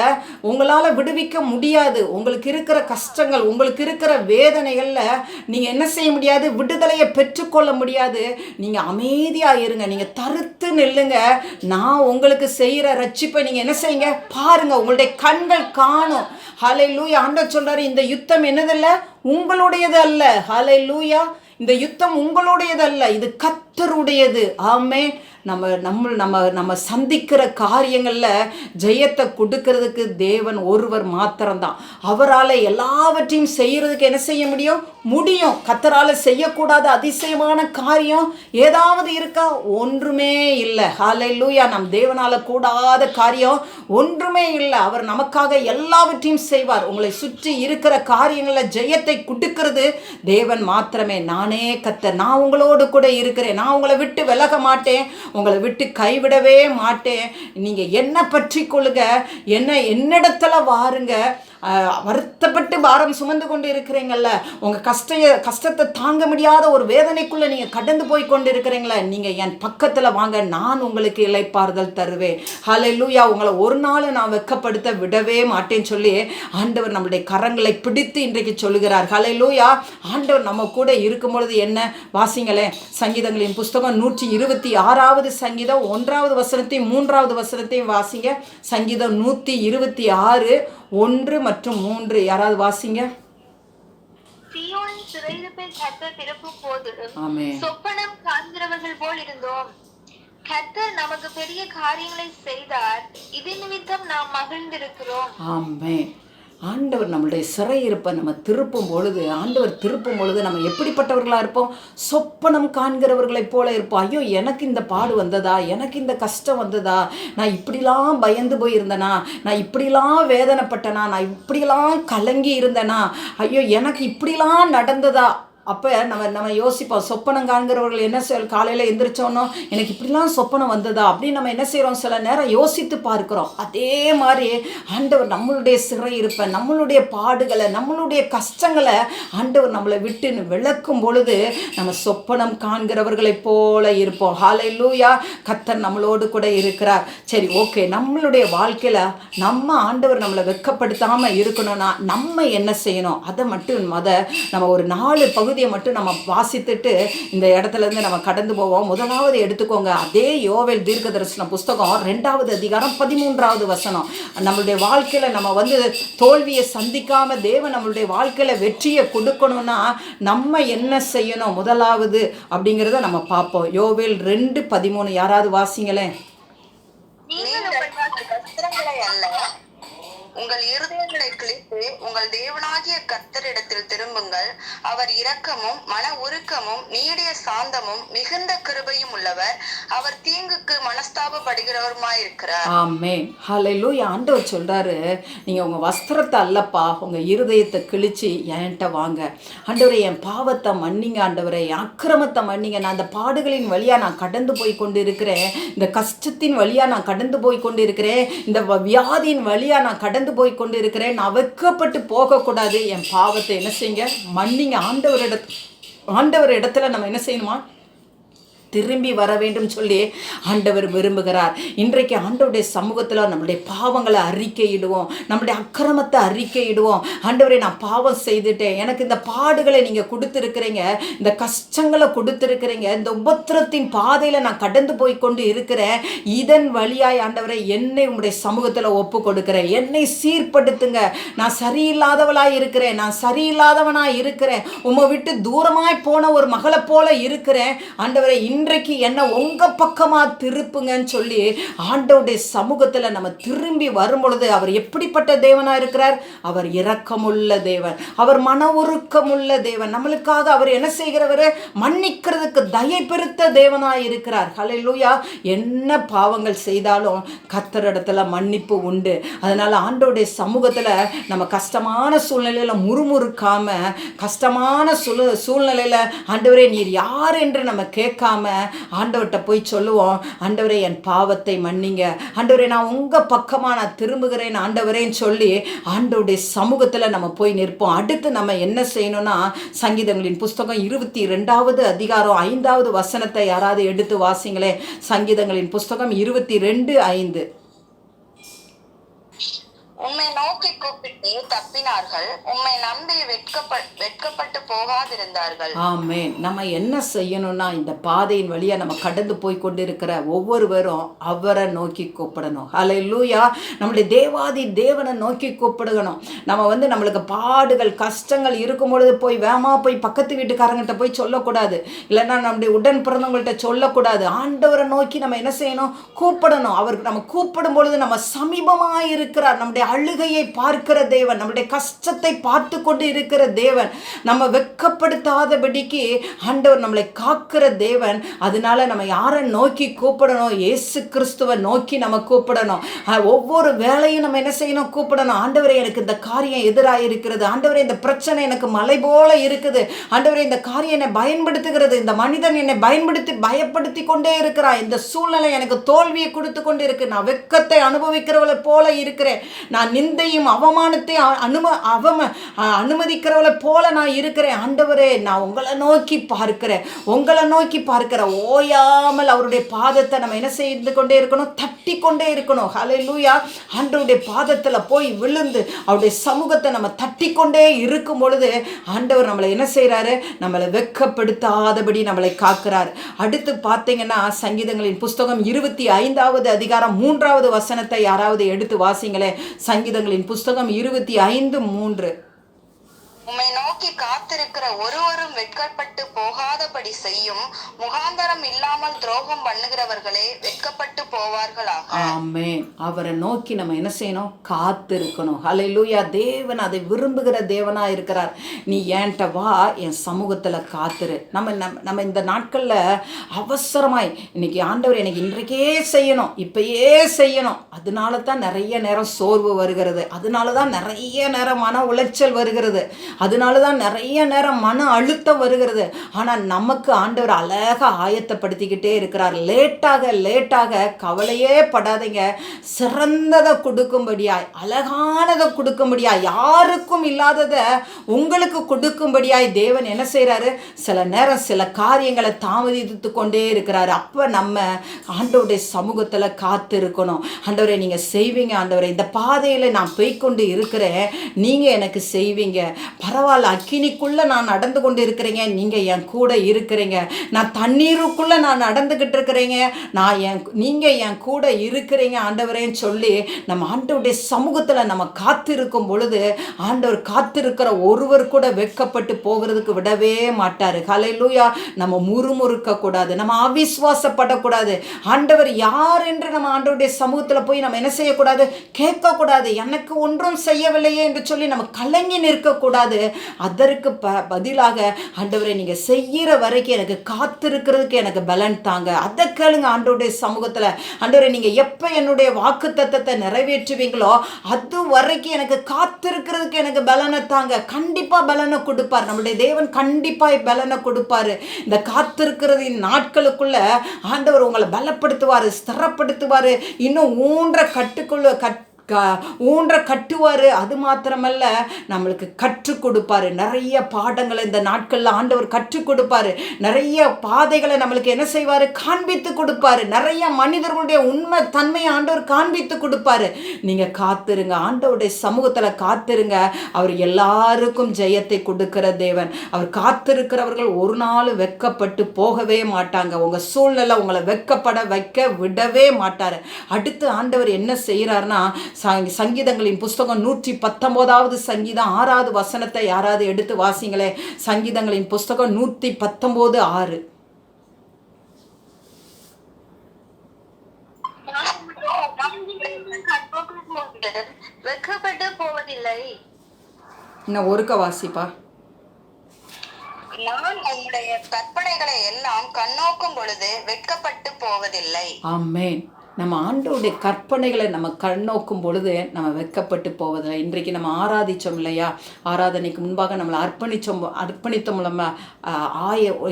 உங்களால விடுவிக்க முடியாது. உங்களுக்கு இருக்கிற கஷ்டங்கள், உங்களுக்கு இருக்கிற வேதனைகள்ல நீங்க என்ன செய்ய முடியாது, விடுதலையை பெற்றுக்கொள்ள முடியாது. நீங்க அமைதியா இருங்க, நீங்க தரித்து நில்லுங்க. நான் உங்களுக்கு செய்யற ரட்சிப்பை நீங்க என்ன செய்யுங்க, பாருங்க, உங்களுடைய கண்கள் காணும். ஹல்லேலூயா. ஆண்டவர் சொல்றாரு, இந்த யுத்தம் என்னதல்ல, உங்களுடையது அல்ல. ஹல்லேலூயா. இந்த யுத்தம் உங்களுடையதல்ல, இது கர்த்தருடையது. ஆமே. நம்ம சந்திக்கிற காரியங்களில் ஜெயத்தை கொடுக்கறதுக்கு தேவன் ஒருவர் மாத்திரம்தான். அவரால் எல்லாவற்றையும் செய்யறதுக்கு என்ன செய்ய முடியும். கர்த்தரால் செய்யக்கூடாத அதிசயமான காரியம் ஏதாவது இருக்கா? ஒன்றுமே இல்லை. ஹல்லேலூயா. நம் தேவனால கூடாத காரியம் ஒன்றுமே இல்லை. அவர் நமக்காக எல்லாவற்றையும் செய்வார். உங்களை சுற்றி இருக்கிற காரியங்களில் ஜெயத்தை கொடுக்கிறது தேவன் மாத்திரமே. நானே கர்த்தர், நான் உங்களோடு கூட இருக்கிறேன், நான் உங்களை விட்டு விலக மாட்டேன், உங்களை விட்டு கைவிடவே மாட்டேன். நீங்கள் என்ன பற்றி கொள்ளுங்க, என்னிடத்துல வாருங்க. வருத்தப்பட்டு பாரம் சுமந்து கொண்டு இருக்கிறீங்கல்ல, உங்கள் கஷ்டத்தை தாங்க முடியாத ஒரு வேதனைக்குள்ளே நீங்கள் கடந்து போய் கொண்டு இருக்கிறீங்களே, நீங்கள் என் பக்கத்தில் வாங்க, நான் உங்களுக்கு இளைப்பாறுதல் தருவேன். ஹல்லேலூயா. உங்களை ஒரு நாள் நான் வெட்கப்படுத்த விடவே மாட்டேன்னு சொல்லி ஆண்டவர் நம்முடைய கரங்களை பிடித்து இன்றைக்கு சொல்லுகிறார். ஹல்லேலூயா. ஆண்டவர் நம்ம கூட இருக்கும் பொழுது என்ன வாசிங்களே, சங்கீதங்களின் புஸ்தகம் 126வது சங்கீதம் 1வது வசனத்தையும் 3வது வசனத்தையும் வாசிங்க. சங்கீதம் 126 1 மற்றும் 3 யாராவது வாசிங்க. சீயோனின் சிறையிருப்பை கர்த்தர் திருப்பும் போது ஆமென். சொப்பனம் காண்கிறவர்கள் போல் இருந்தோம். கர்த்தர் நமக்கு பெரிய காரியங்களை செய்தார், இது நிமித்தம் நாம் மகிழ்ந்திருக்கிறோம். ஆமென். ஆண்டவர் நம்மளுடைய சிறையிருப்பை நம்ம திருப்பும் பொழுது, ஆண்டவர் திருப்பும் பொழுது நம்ம எப்படிப்பட்டவர்களாக இருப்போம்? சொப்பனம் காண்கிறவர்களைப் போல இருப்போம். ஐயோ, எனக்கு இந்த பாடு வந்ததா, எனக்கு இந்த கஷ்டம் வந்ததா, நான் இப்படிலாம் பயந்து போயிருந்தேனா, நான் இப்படிலாம் வேதனைப்பட்டனா, நான் இப்படிலாம் கலங்கி இருந்தேனா, ஐயோ எனக்கு இப்படிலாம் நடந்ததா. அப்போ நம்ம யோசிப்போம். சொப்பனம் காண்கிறவர்கள் என்ன காலையில் எந்திரிச்சோன்னோ எனக்கு இப்படிலாம் சொப்பனம் வந்ததா அப்படின்னு நம்ம என்ன செய்கிறோம், சில நேரம் யோசித்து பார்க்குறோம். அதே மாதிரி ஆண்டவர் நம்மளுடைய சிறையிருப்பை, நம்மளுடைய பாடுகளை, நம்மளுடைய கஷ்டங்களை ஆண்டவர் நம்மளை விட்டு விளக்கும் பொழுது நம்ம சொப்பனம் காண்கிறவர்களைப் போல இருப்போம். ஹல்லேலூயா. கர்த்தர் நம்மளோடு கூட இருக்கிறார். சரி, ஓகே. நம்மளுடைய வாழ்க்கையில் நம்ம ஆண்டவர் நம்மளை வெட்கப்படுத்தாமல் இருக்கணும்னா நம்ம என்ன செய்யணும், அதை மட்டும் நம்ம ஒரு 4 பகுதியை மட்டும் நம்ம வாசித்துட்டு இந்த இடத்துல இருந்து நம்ம கடந்து போவோம். முதலாவது எடுத்துக்கோங்க, அதே யோவேல் தீர்க்கதரிசன புஸ்தகம் 2வது அதிகாரம் 13வது வசனம். நம்மளுடைய வாழ்க்கையில நம்ம தோல்வியை சந்திக்காம தேவன் நம்மளுடைய வாழ்க்கையில வெற்றியை கொடுக்கணும்னா நம்ம என்ன செய்யணும் முதலாவது அப்படிங்கிறத நம்ம பார்ப்போம். யோவேல் 2:13 யாராவது வாசிங்களேன். உங்கள் இருதயங்களை கிழித்து உங்கள் தேவனாகிய கர்த்தரிடத்தில் திரும்புங்கள். அவர் இரக்கமும் மன உருக்கமும் நீடிய சாந்தமும் மிகுந்த கிருபையும் உள்ளவர். அவர் தீங்குக்கு மனஸ்தாபப்படுகிறவருமாயிருக்கிறார். ஆமென். ஹல்லேலூயா. ஆண்டவர் சொல்றாரு, நீங்க உங்க வஸ்திரத்தை அல்லப்பா, உங்க இருதயத்தை கிழிச்சு என்கிட்ட வாங்க. ஆண்டவரே, என் பாவத்தை மன்னிங்க. ஆண்டவரே, என் அக்கிரமத்தை மன்னிங்க. நான் அந்த பாடுகளின் வழியா நான் கடந்து போய் கொண்டு இருக்கிறேன், இந்த கஷ்டத்தின் வழியா நான் கடந்து போய் கொண்டு இருக்கிறேன், இந்த வியாதியின் வழியா நான் கடந்து போய் கொண்டு இருக்கிறேன். நான் வெட்கப்பட்டு போகக்கூடாது. என் பாவத்தை என்ன செய்யுங்க, மன்னிங்க. ஆண்டவர் இடத்துல நம்ம என்ன செய்யணுமா, திரும்பி வர வேண்டும் சொல்லி ஆண்டவர் விரும்புகிறார். இன்றைக்கு ஆண்டவருடைய சமூகத்தில் நம்மளுடைய பாவங்களை அறிக்கையிடுவோம், நம்மளுடைய அக்கிரமத்தை அறிக்கையிடுவோம். ஆண்டவரே, நான் பாவம் செய்துட்டேன், எனக்கு இந்த பாடுகளை நீங்கள் கொடுத்துருக்கிறீங்க, இந்த கஷ்டங்களை கொடுத்துருக்கிறீங்க, இந்த உபத்திரத்தின் பாதையில் நான் கடந்து போய் கொண்டு இருக்கிறேன். இதன் வழியாய் ஆண்டவரை என்னை உங்களுடைய சமூகத்தில் ஒப்பு கொடுக்கிறேன். என்னை சீர்படுத்துங்க. நான் சரியில்லாதவளாய் இருக்கிறேன், நான் சரியில்லாதவனாய் இருக்கிறேன், உம்மை விட்டு தூரமாய் போன ஒரு மகளை போல இருக்கிறேன். ஆண்டவரை, இன்றைக்கு என்ன உங்க பக்கமா திருப்புங்கன்னு சொல்லி ஆண்டவருடைய சமூகத்துல நம்ம திரும்பி வரும் பொழுது அவர் எப்படிப்பட்ட தேவனா இருக்கிறார்? அவர் இரக்கமுள்ள தேவன், அவர் மன உருக்கமுள்ள தேவன். நம்மளுக்காக அவர் என்ன செய்கிறவர்? மன்னிக்கிறதுக்கு தயை பெருத்த தேவனா இருக்கிறார். ஹல்லேலூயா. என்ன பாவங்கள் செய்தாலும் கர்த்தரிடத்துல மன்னிப்பு உண்டு. அதனால ஆண்டவருடைய சமூகத்துல நம்ம கஷ்டமான சூழ்நிலையில முறுமுறுக்காம, கஷ்டமான சூழ்நிலையில ஆண்டவரே நீர் யார் என்று நம்ம கேட்காம ஆண்டவர்கிட்ட போய் சொல்லுவோம், ஆண்டவரே என் பாவத்தை மன்னிங்க, ஆண்டவரே நான் உங்க பக்கமா நான் திரும்புகிறேன் ஆண்டவரேன்னு சொல்லி ஆண்டவருடைய சமூகத்துல நம்ம போய் நிற்போம். அடுத்து நம்ம என்ன செய்யணும்னா, சங்கீதங்களின் புஸ்தகம் 22வது அதிகாரம் 5வது வசனத்தை யாராவது எடுத்து வாசிங்களே. சங்கீதங்களின் புஸ்தகம் 22:5. உம்மை நோக்கி கூப்பிட்டு தப்பினார்கள், உம்மை நம்பி வெட்கப்பட்டு போகாதிருந்தார்கள். ஆமென். நம்ம என்ன செய்யணும்னா, இந்த பாதையின் வழியா நம்ம கடந்து போய் கொண்டிருக்கிற ஒவ்வொருவரும் அவரை நோக்கி கூப்பிடணும். ஹல்லேலூயா. நம்முடைய தேவாதி தேவனை நோக்கி கூப்பிடணும். நம்ம நம்மளுக்கு பாடுகள் கஷ்டங்கள் இருக்கும் பொழுது போய் போய் பக்கத்து வீட்டுக்காரங்கிட்ட போய் சொல்லக்கூடாது, இல்லைன்னா நம்முடைய உடன் பிறந்தவங்கள்ட்ட சொல்லக்கூடாது. ஆண்டவரை நோக்கி நம்ம என்ன செய்யணும்? கூப்பிடணும். அவருக்கு நம்ம கூப்பிடும் பொழுது நம்ம சமீபமாக இருக்கிறார். நம்முடைய அழுகையை பார்க்கிற தேவன், நம்முடைய கஷ்டத்தை பார்த்து கொண்டு இருக்கிற தேவன், நம்ம வெட்கப்படுத்தாதபடிக்கு ஆண்டவர் நம்மளை காக்கிற தேவன். அதனால நம்ம யாரை நோக்கி கூப்பிடணும்? இயேசு கிறிஸ்துவை நோக்கி நம்ம கூப்பிடணும். ஒவ்வொரு வேலையும் நம்ம என்ன செய்யணும்? கூப்பிடணும். ஆண்டவரே, எனக்கு இந்த காரியம் எதிராக இருக்கிறது, ஆண்டவரே இந்த பிரச்சனை எனக்கு மலை போல இருக்குது, ஆண்டவரே இந்த காரியம் என்னை பயன்படுத்துகிறது, இந்த மனிதன் என்னை பயப்படுத்தி கொண்டே இருக்கிறான், இந்த சூழ்நிலை எனக்கு தோல்வியை கொடுத்து கொண்டு இருக்கு, நான் வெட்கத்தை அனுபவிக்கிறவளை போல இருக்கிறேன், நான் நான் நிந்தையும் அவமானத்தையும் அனுமதிக்கிறவளை போல நான் இருக்கிறேன். ஆண்டவரே, நான் உங்களை நோக்கி பார்க்கிறேன். ஓயாமல் அவருடைய பாதத்தை நம்ம என்ன செய்து கொண்டே இருக்கணும்? தட்டி கொண்டே இருக்கணும். ஹல்லேலூயா. ஆண்டவருடைய பாதத்தில் போய் விழுந்து அவருடைய சமூகத்தை நம்ம தட்டி கொண்டே இருக்கும் பொழுது ஆண்டவர் நம்மளை என்ன செய்கிறாரு? நம்மளை வெட்கப்படுத்தாதபடி நம்மளை காக்கிறார். அடுத்து பார்த்தீங்கன்னா சங்கீதங்களின் புஸ்தகம் 25வது அதிகாரம் 3வது வசனத்தை யாராவது எடுத்து வாசிங்களே. சங்கீதங்களின் புஸ்தகம் 25:3. உம்மை நோக்கி காத்திருக்கிற ஒருவரும் வெட்கப்பட்டு போகாதபடி செய்யும், முகாந்தரம் இல்லாமல் துரோகம் பண்ணுகிறவர்களே வெட்கப்பட்டு போவார்களாக. ஆமென். அவரை நோக்கி நம்ம என்ன செய்யணும்? காத்திருக்கணும். ஹல்லேலூயா. தேவன் அதை விரும்புகிற தேவனா இருக்கிறார். நீ ஏன்ட்ட வா, என் சமூகத்துல காத்துரு. நம்ம இந்த நாட்கள்ல அவசரமாய் இன்னைக்கு ஆண்டவர் எனக்கு இன்றைக்கே செய்யணும், இப்பயே செய்யணும். அதனால தான் நிறைய நேரம் சோர்வு வருகிறது. அதனால தான் நிறைய நேரம் மன உளைச்சல் வருகிறது. அதனால தான் நிறைய நேரம் மன அழுத்தம் வருகிறது. ஆனால் நமக்கு ஆண்டவர் அழகாக ஆயத்தப்படுத்திக்கிட்டே இருக்கிறார். லேட்டாக கவலையே படாதீங்க. சிறந்ததை கொடுக்கும்படியாய், அழகானதை கொடுக்கும்படியாய், யாருக்கும் இல்லாததை உங்களுக்கு கொடுக்கும்படியாய் தேவன் என்ன செய்கிறாரு? சில நேரம் சில காரியங்களை தாமதித்து கொண்டே இருக்கிறாரு. அப்போ நம்ம ஆண்டவருடைய சமூகத்தில் காத்து இருக்கணும். ஆண்டவரை நீங்கள் செய்வீங்க. ஆண்டவரை, இந்த பாதையில் நான் போய்கொண்டு இருக்கிறேன், நீங்கள் எனக்கு செய்வீங்க. பரவாயில்ல, அக்கினிக்குள்ளே நான் நடந்து கொண்டு இருக்கிறேங்க, நீங்கள் என் கூட இருக்கிறீங்க. நான் தண்ணீருக்குள்ளே நான் நடந்துக்கிட்டு இருக்கிறேங்க, நீங்கள் என் கூட இருக்கிறீங்க ஆண்டவரேன்னு சொல்லி நம்ம ஆண்டவருடைய சமூகத்தில் நம்ம காத்திருக்கும் பொழுது ஆண்டவர் காத்திருக்கிற ஒருவர் கூட வெட்கப்பட்டு போகிறதுக்கு விடவே மாட்டார். ஹல்லேலூயா. நம்ம முறுமுறுக்கக்கூடாது, நம்ம அவிசுவாசப்படக்கூடாது. ஆண்டவர் யார் என்று நம்ம ஆண்டவருடைய சமூகத்தில் போய் நம்ம என்ன செய்யக்கூடாது? கேட்கக்கூடாது. எனக்கு ஒன்றும் செய்யவில்லையே என்று சொல்லி நம்ம கலங்கி நிற்கக்கூடாது. அதற்கு பதிலாக ஆண்டவரை, நீங்கள் செய்கிற வரைக்கும் எனக்கு காத்திருக்கிறதுக்கு எனக்கு பலன் தாங்க. அதை கேளுங்க ஆண்டவருடைய சமூகத்தில். ஆண்டவரை, நீங்கள் எப்போ என்னுடைய வாக்கு தத்தத்தை நிறைவேற்றுவீங்களோ அது வரைக்கும் எனக்கு காத்திருக்கிறதுக்கு எனக்கு பலனை தாங்க. கண்டிப்பாக பலனை கொடுப்பார். நம்முடைய தேவன் கண்டிப்பாக பலனை கொடுப்பார். இந்த காத்திருக்கிறதின் நாட்களுக்குள்ள ஆண்டவர் உங்களை பலப்படுத்துவார், ஸ்திரப்படுத்துவார், இன்னும் ஊன்ற கட்டுவார். அது மாத்திரமல்ல, நம்மளுக்கு கற்றுக் கொடுப்பாரு. நிறைய பாடங்களை இந்த நாட்களில் ஆண்டவர் கற்றுக் கொடுப்பாரு. நிறைய பாதைகளை நம்மளுக்கு என்ன செய்வார்? காண்பித்து கொடுப்பாரு. நிறைய மனிதர்களுடைய உண்மை தன்மையை ஆண்டவர் காண்பித்து கொடுப்பாரு. நீங்கள் காத்திருங்க, ஆண்டவருடைய சமூகத்தில் காத்திருங்க. அவர் எல்லாருக்கும் ஜெயத்தை கொடுக்கிற தேவன். அவர் காத்திருக்கிறவர்கள் ஒரு நாள் வெட்கப்பட்டு போகவே மாட்டாங்க. உங்கள் சூழ்நிலை உங்களை வெட்கப்பட வைக்க விடவே மாட்டார். அடுத்து ஆண்டவர் என்ன செய்கிறார்னா, சங்கீதங்களின் புஸ்தகம் 119வது சங்கீதம் 6வது வசனத்தை யாராவது எடுத்து வாசிங்களே. சங்கீதங்களின் புஸ்தகம் 119:6. வெட்கப்பட்டு போவதில்லை. இன்னும் ஒருக்க வாசிப்பா. நான் உம்முடைய கற்பனைகளை எல்லாம் கண்ணோக்கும் பொழுது வெட்கப்பட்டு போவதில்லை. ஆமென். நம்ம ஆண்டவருடைய கற்பனைகளை நம்ம கண்ணோக்கும் பொழுது நம்ம வெட்கப்பட்டு போவதில்லை. இன்றைக்கு நம்ம ஆராதித்தோம் இல்லையா? ஆராதனைக்கு முன்பாக நம்மளை அர்ப்பணித்தோம். நம்ம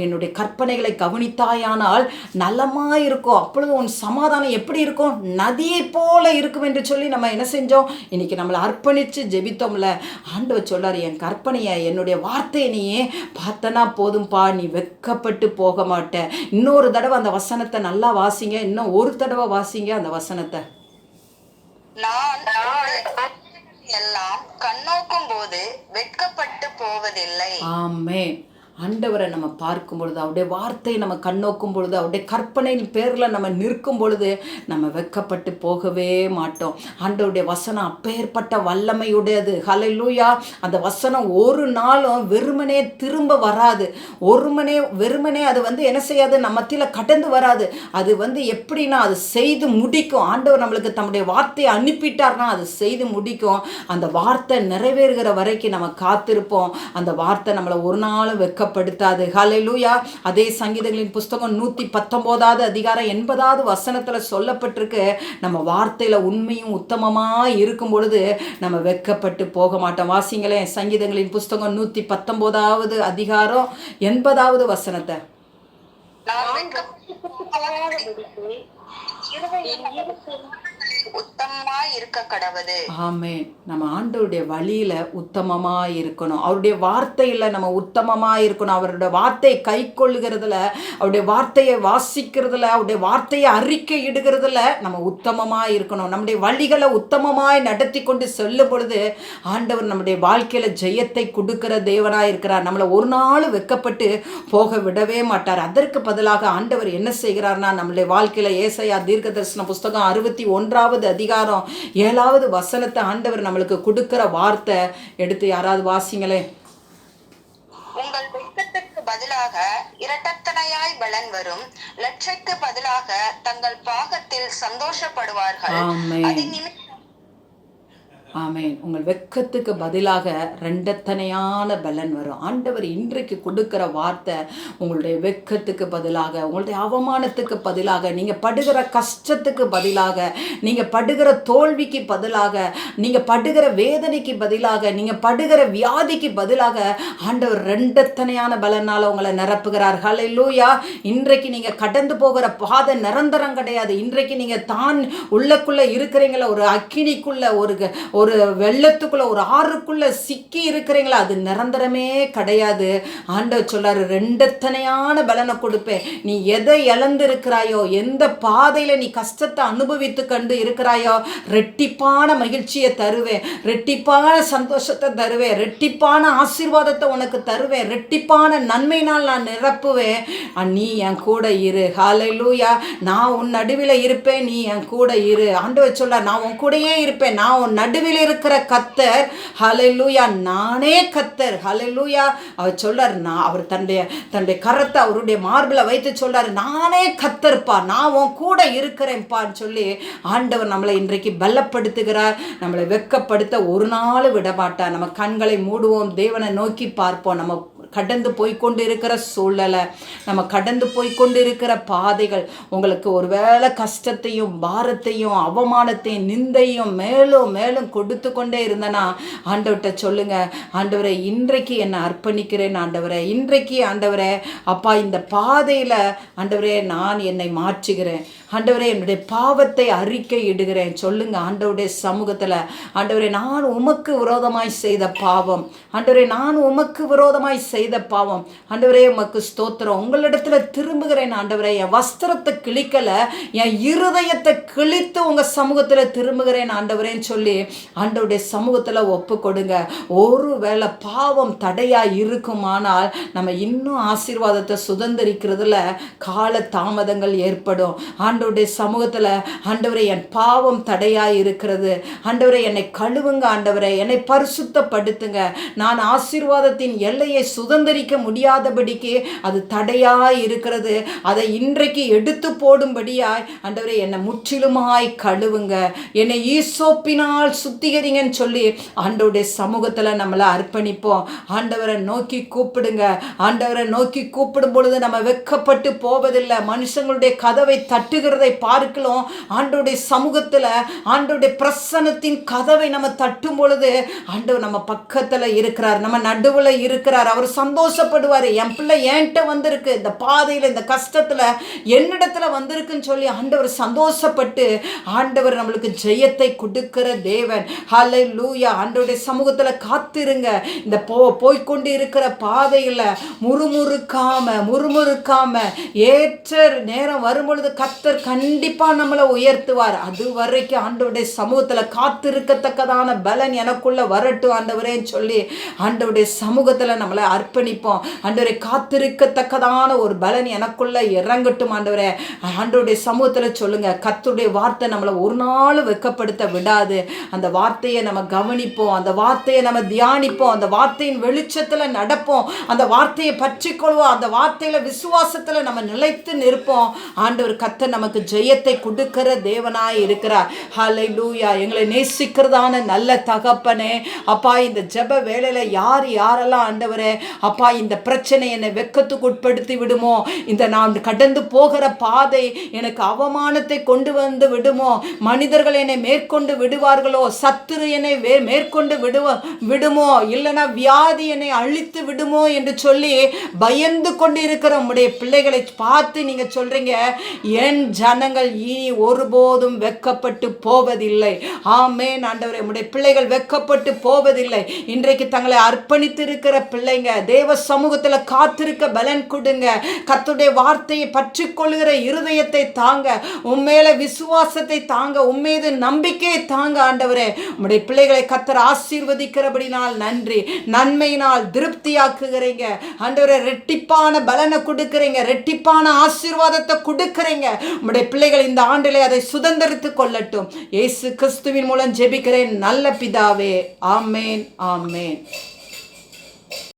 என்னுடைய கற்பனைகளை கவனித்தாயானால் நலமாயிருக்கும், அப்பொழுது உன் சமாதானம் எப்படி இருக்கும்? நதியை போல இருக்கும் என்று சொல்லி நம்ம என்ன செஞ்சோம்? இன்னைக்கு நம்மளை அர்ப்பணித்து ஜெபித்தோம்ல. ஆண்டவர் சொல்றார், என் கற்பனையை, என்னுடைய வார்த்தையை நீயே பார்த்தனா போதும்பா, நீ வெட்கப்பட்டு போக மாட்ட. இன்னொரு தடவை அந்த வசனத்தை நல்லா வாசிங்க. இன்னும் ஒரு தடவை வாசிங்க அந்த வசனத்தை. நான் எல்லாம் கண்ணோக்கும் போது வெட்கப்பட்டு போவதில்லை. ஆமென். ஆண்டவரை நம்ம பார்க்கும் பொழுது, அவருடைய வார்த்தையை நம்ம கண்ணோக்கும் பொழுது, அவருடைய கற்பனையின் பேரில் நம்ம நிற்கும் பொழுது நம்ம வெட்கப்பட்டு போகவே மாட்டோம். ஆண்டவருடைய வசனம் அப்பேற்பட்ட வல்லமையுடையது. ஹல்லேலூயா. அந்த வசனம் ஒரு நாளும் வெறுமனே திரும்ப வராது. வெறுமனே அது என்ன செய்யாது? நம்ம மத்தியில் கடந்து வராது. அது எப்படின்னா அது செய்து முடிக்கும். ஆண்டவர் நம்மளுக்கு தம்முடைய வார்த்தையை அனுப்பிட்டார்னா அது செய்து முடிக்கும். அந்த வார்த்தை நிறைவேறுகிற வரைக்கும் நம்ம காத்திருப்போம். அந்த வார்த்தை நம்மளை ஒரு நாளும் வெட்கப்படுத்தாது. ஹல்லேலூயா. அதே சங்கீதங்களின் புஸ்தகம் 119வது அதிகாரம் 80வது வசனத்துல சொல்லப்பட்டிருக்கு, நம்ம வார்த்தையில உண்மையும் உத்தமமா இருக்கும் பொழுது நம்ம வெட்கப்பட்டு போக மாட்டோம். வாசிங்களேன் சங்கீதங்களின் புஸ்தகம் 119வது அதிகாரம் 80வது வசனத்தை. உத்தமமாய் இருக்க கடவுது. ஆமென். நம்ம ஆண்டவருடைய வழியில உத்தமமா இருக்கணும். அவருடைய வார்த்தையில நம்ம உத்தமமா இருக்கணும். அவருடைய வார்த்தையை கை கொள்ளுகிறதுல, அவருடைய வார்த்தையை வாசிக்கிறதுல, அவருடைய வார்த்தையை அறிக்கை இடுகிறதுல நம்ம உத்தமமா இருக்கணும். நம்முடைய வழிகளை உத்தமமாய் நடத்தி கொண்டு செல்லும் பொழுது ஆண்டவர் நம்முடைய வாழ்க்கையில ஜெயத்தை கொடுக்கிற தேவனாய் இருக்கிறார். நம்மளை ஒரு நாள் வெட்கப்பட்டு போக விடவே மாட்டார். அதற்கு பதிலாக ஆண்டவர் என்ன செய்கிறார்னா, நம்முடைய வாழ்க்கையில ஏசாயா தீர்க்கதரிசன புஸ்தகம் 61வது அதிகாரம் 7வது வசனத்தை ஆண்டவர் நம்மளுக்கு கொடுக்கிற வார்த்தை எடுத்து யாராவது வாசிங்களே. உங்கள் வெட்கத்துக்கு பதிலாக இரட்டத்தனையாய் பலன் வரும், லட்சைக்கு பதிலாக தங்கள் பாகத்தில் சந்தோஷப்படுவார்கள். ஆமென். அதன் நிமித்தம் ஆமென். உங்கள் வெட்கத்துக்கு பதிலாக ரெண்டத்தனையான பலன் வரும். ஆண்டவர் இன்றைக்கு கொடுக்கிற வார்த்தை உங்களுடைய வெட்கத்துக்கு பதிலாக, உங்களுடைய அவமானத்துக்கு பதிலாக, நீங்கள் படுகிற கஷ்டத்துக்கு பதிலாக, நீங்கள் படுகிற தோல்விக்கு பதிலாக, நீங்கள் படுகிற வேதனைக்கு பதிலாக, நீங்கள் படுகிற வியாதிக்கு பதிலாக ஆண்டவர் ரெண்டத்தனையான பலனால் உங்களை நிரப்புகிறார். ஹல்லேலூயா. இன்றைக்கு நீங்கள் கடந்து போகிற பாதை நிரந்தரம் கிடையாது. இன்றைக்கு நீங்கள் தான் உள்ளக்குள்ளே இருக்கிறீங்களா, ஒரு அக்கினிக்குள்ள, ஒரு வெள்ளத்துக்குள்ள, ஒரு ஆறுக்குள்ள சிக்கி இருக்கிறீங்களா, அது நிரந்தரமே கிடையாது. ஆண்டவர் சொல்றாரு, ரெண்டத்தனையான பலனை கொடுப்பேன். நீ எதை இழந்து இருக்கிறாயோ, எந்த பாதையில நீ கஷ்டத்தை அனுபவித்து கண்டு இருக்கிறாயோ, ரெட்டிப்பான மகிழ்ச்சியை தருவேன், ரெட்டிப்பான சந்தோஷத்தை தருவேன், ரெட்டிப்பான ஆசீர்வாதத்தை உனக்கு தருவேன், ரெட்டிப்பான நன்மையினால் நான் நிரப்புவேன். நீ என் கூட இரு. ஹல்லேலூயா. நான் உன் நடுவில் இருப்பேன், நீ என் கூட இரு. ஆண்டவர் சொல்றார், நான் உன் கூடயே இருப்பேன், நான் உன் நடுவில் இருக்கிற கர்த்தர். ஹல்லேலூயா. நானே கர்த்தர். ஹல்லேலூயா. அவர் சொல்றார், அவர் தன்னுடைய கரத்தை அவருடைய மார்பில் வைத்து சொல்றாரு, நானே கர்த்தர்ப்பா, நான் உன் கூட இருக்கிறேன்ப்பான்னு சொல்லி ஆண்டவர் நம்மளை இன்றைக்கு பலப்படுத்துகிறார். நம்மளை வெட்கப்படுத்த ஒரு நாள் விடமாட்டார். நம்ம கண்களை மூடுவோம், தேவனை நோக்கி பார்ப்போம். நம்ம கடந்து போய்கொண்டு இருக்கிற சூழ்நிலை, நம்ம கடந்து போய்கொண்டு இருக்கிற பாதைகள் உங்களுக்கு ஒருவேளை கஷ்டத்தையும் பாரத்தையும் அவமானத்தையும் நிந்தையும் மேலும் மேலும் கொடுத்து கொண்டே இருந்தனா ஆண்டவர்கிட்ட சொல்லுங்க, ஆண்டவரே இன்றைக்கு என்னை அர்ப்பணிக்கிறேன். ஆண்டவரே இன்றைக்கு, ஆண்டவரே அப்பா இந்த பாதையில் ஆண்டவரே நான் என்னை மாற்றுகிறேன். ஆண்டவரே என்னுடைய பாவத்தை அறிக்கை இடுகிறேன். சொல்லுங்க ஆண்டவருடைய சமூகத்தில், ஆண்டவரே நான் உமக்கு விரோதமாய் செய்த பாவம், ஆண்டவரே நான் உமக்கு விரோதமாய் செய்த பாவம், ஆண்டவரே உமக்கு ஸ்தோத்திரம், உங்களிடத்துல திரும்புகிறேன். ஆண்டவரே என் வஸ்திரத்தை கிழிக்கலை, என் இருதயத்தை கிழித்து உங்கள் சமூகத்தில் திரும்புகிறேன் ஆண்டவரேன்னு சொல்லி ஆண்டவருடைய சமூகத்தில் ஒப்பு கொடுங்க. ஒருவேளை பாவம் தடையாக இருக்குமானால் நம்ம இன்னும் ஆசீர்வாதத்தை சுதந்திரிக்கிறதுல கால தாமதங்கள் ஏற்படும். ஆண்டவருடைய சமூகத்தில், ஆண்டவரே என் பாவம் தடையாக இருக்கிறது, ஆண்டவரே என்னை கழுவுங்க, ஆண்டவரே என்னை பரிசுத்தப்படுத்துங்க, நான் ஆசீர்வாதத்தின் எல்லையை சுதந்திரிக்க முடியாதபடிக்கு அது தடையாய் இருக்கிறது, அதை இன்றைக்கு எடுத்து போடும்படியாய் ஆண்டவரே என்னை முற்றிலுமாய் கழுவுங்க, என்னை ஈசோப்பினால் சுத்திகரிங்கன்னு சொல்லி ஆண்டவருடைய சமூகத்தில் நம்மளை அர்ப்பணிப்போம். ஆண்டவரை நோக்கி கூப்பிடுங்க. ஆண்டவரை நோக்கி கூப்பிடும் பொழுது நம்ம வெட்கப்பட்டு போவதில்லை. மனுஷங்களுடைய கதவை தட்டுகிறதை பார்க்கலாம், ஆண்டவருடைய சமூகத்தில் ஆண்டவருடைய பிரசன்னத்தின் கதவை நம்ம தட்டும் பொழுது ஆண்டவர் நம்ம பக்கத்தில் இருக்கிறார், நம்ம நடுவில் இருக்கிறார். அவர் சந்தோஷப்படுவார். என் பிள்ளை என்கிட்ட வந்திருக்கு, இந்த பாதையில் இந்த கஷ்டத்தில் என்னிடத்துல வந்திருக்குன்னு சொல்லி ஆண்டவர் சந்தோஷப்பட்டு ஆண்டவர் நம்மளுக்கு ஜெயத்தை கொடுக்கிற தேவன். ஹல்லேலூயா. ஆண்டவருடைய சமூகத்தில் காத்திருங்க. இந்த போய்கொண்டு இருக்கிற பாதையில் முறுமுறுக்காம ஏற்ற நேரம் வரும்பொழுது கர்த்தர் கண்டிப்பாக நம்மளை உயர்த்துவார். அது வரைக்கும் ஆண்டவருடைய சமூகத்தில் காத்திருக்கத்தக்கதான பலன் எனக்குள்ள வரட்டும் ஆண்டவரேன்னு சொல்லி ஆண்டவருடைய சமூகத்தில் நம்மளை அர்ப்பணிப்போம். ஆண்டவரை காத்திருக்கத்தக்கதான ஒரு பலன் எனக்குள்ள இறங்கட்டும் ஆண்டவரே. ஆண்டவருடைய சமூகத்தில் சொல்லுங்க, கர்த்தருடைய வார்த்தை நம்மளை ஒரு நாள் வெட்கப்படுத்த விடாது. அந்த வார்த்தையை நம்ம கவனிப்போம், அந்த வார்த்தையை நம்ம தியானிப்போம், அந்த வார்த்தையின் வெளிச்சத்தில் நடப்போம், அந்த வார்த்தையை பற்றி கொள்வோம், அந்த வார்த்தையில் விசுவாசத்தில் நம்ம நிலைத்து நிற்போம். ஆண்டவர் கர்த்தர் நமக்கு ஜெயத்தை கொடுக்கிற தேவனாய் இருக்கிறார். ஹல்லேலூயா. எங்களை நேசிக்கிறதான நல்ல தகப்பனே, அப்பா இந்த ஜெப வேளையில யாரெல்லாம் ஆண்டவரே அப்பா இந்த பிரச்சனை என்னை வெட்கத்துக்கு உட்படுத்தி விடுமோ, இந்த நான் கடந்து போகிற பாதை எனக்கு அவமானத்தை கொண்டு வந்து விடுமோ, மனிதர்கள் என்னை மேற்கொண்டு விடுவார்களோ, சத்துரு என்னை மேற்கொண்டு விடுமோ, இல்லைனா வியாதி என்னை அழித்து விடுமோ என்று சொல்லி பயந்து கொண்டு இருக்கிற உம்முடைய பிள்ளைகளை பார்த்து நீங்க சொல்றீங்க, என் ஜனங்கள் இனி ஒருபோதும் வெட்கப்பட்டு போவதில்லை. ஆமென். ஆண்டவரே, உம்முடைய பிள்ளைகள் வெட்கப்பட்டு போவதில்லை. இன்றைக்கு தங்களை அர்ப்பணித்து இருக்கிற பிள்ளைங்க தேவ சமூகத்தில் காத்திருக்க பலன் கொடுங்க. கர்த்தருடைய வார்த்தையை பற்றி கொள்கிற இருதயத்தை தாங்க. உண்மையில விசுவாசத்தை தாங்க. உண்மையது நம்பிக்கையை தாங்க. ஆண்டவரே, உம்முடைய பிள்ளைகளை கர்த்தர் ஆசீர்வதிக்கிறபடினால் நன்றி. நன்மையினால் திருப்தியாக்குகிறீங்க. ஆண்டவரே, ரெட்டிப்பான பலனை கொடுக்கிறீங்க. ரெட்டிப்பான ஆசீர்வாதத்தை கொடுக்கிறீங்க. உம்முடைய பிள்ளைகள் இந்த ஆண்டிலே அதை சுதந்திரித்துக் கொள்ளட்டும். இயேசு கிறிஸ்துவின் மூலம் ஜெபிக்கிறேன் நல்ல பிதாவே. ஆமேன், ஆமேன்.